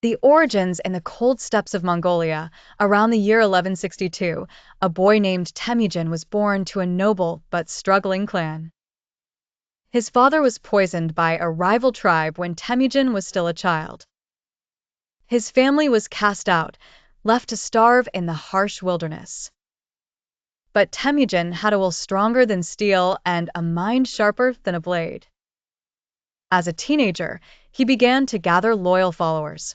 The origins in the cold steppes of Mongolia. Around the year 1162, a boy named Temujin was born to a noble but struggling clan. His father was poisoned by a rival tribe when Temujin was still a child. His family was cast out, left to starve in the harsh wilderness. But Temujin had a will stronger than steel and a mind sharper than a blade. As a teenager, he began to gather loyal followers.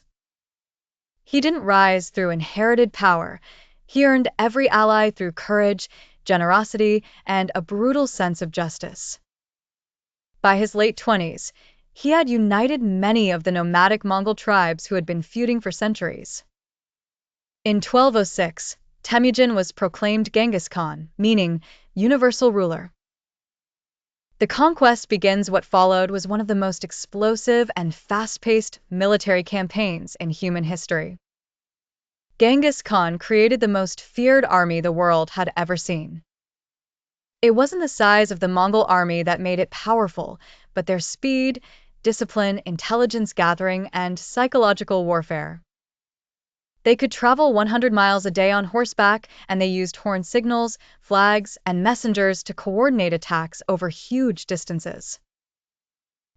He didn't rise through inherited power. He earned every ally through courage, generosity, and a brutal sense of justice. By his late 20s, he had united many of the nomadic Mongol tribes who had been feuding for centuries. In 1206, Temujin was proclaimed Genghis Khan, meaning universal ruler. The conquest begins. What followed was one of the most explosive and fast-paced military campaigns in human history. Genghis Khan created the most feared army the world had ever seen. It wasn't the size of the Mongol army that made it powerful, but their speed, discipline, intelligence gathering, and psychological warfare. They could travel 100 miles a day on horseback, and they used horn signals, flags, and messengers to coordinate attacks over huge distances.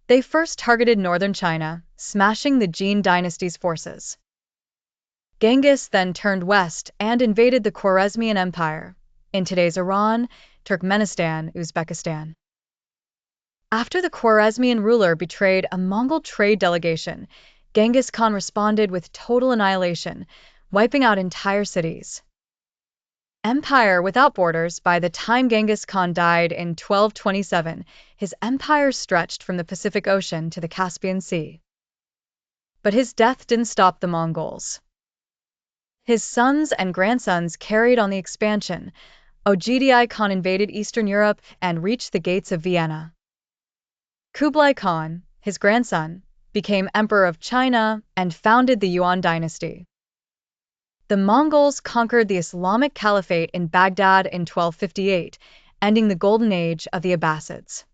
They first targeted northern China, smashing the Jin dynasty's forces. Genghis then turned west and invaded the Khwarezmian Empire, in today's Iran, Turkmenistan, Uzbekistan. After the Khwarezmian ruler betrayed a Mongol trade delegation, Genghis Khan responded with total annihilation, wiping out entire cities. Empire without borders. By the time Genghis Khan died in 1227, his empire stretched from the Pacific Ocean to the Caspian Sea. But his death didn't stop the Mongols. His sons and grandsons carried on the expansion. Ogedai Khan invaded Eastern Europe and reached the gates of Vienna. Kublai Khan, his grandson, became Emperor of China and founded the Yuan dynasty. The Mongols conquered the Islamic Caliphate in Baghdad in 1258, ending the golden age of the Abbasids.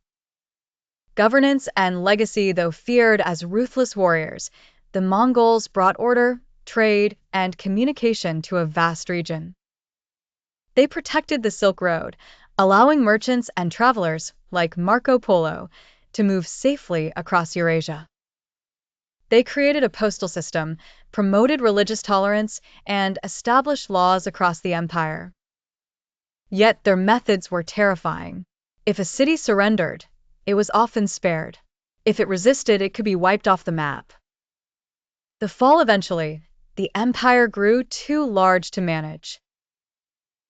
Governance and legacy. Though feared as ruthless warriors, the Mongols brought order, trade, and communication to a vast region. They protected the Silk Road, allowing merchants and travelers, like Marco Polo, to move safely across Eurasia. They created a postal system, promoted religious tolerance, and established laws across the empire. Yet their methods were terrifying. If a city surrendered, it was often spared. If it resisted, it could be wiped off the map. The fall. Eventually, the empire grew too large to manage.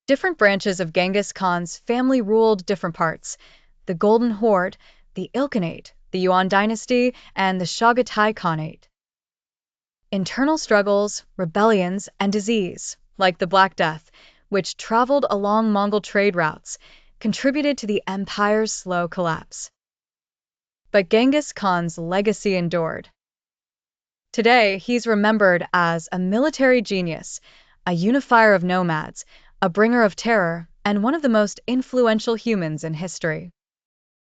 Different branches of Genghis Khan's family ruled different parts: the Golden Horde, the Ilkhanate, the Yuan dynasty, and the Chagatai Khanate. Internal struggles, rebellions, and disease, like the Black Death, which traveled along Mongol trade routes, contributed to the empire's slow collapse. But Genghis Khan's legacy endured. Today, he's remembered as a military genius, a unifier of nomads, a bringer of terror, and one of the most influential humans in history.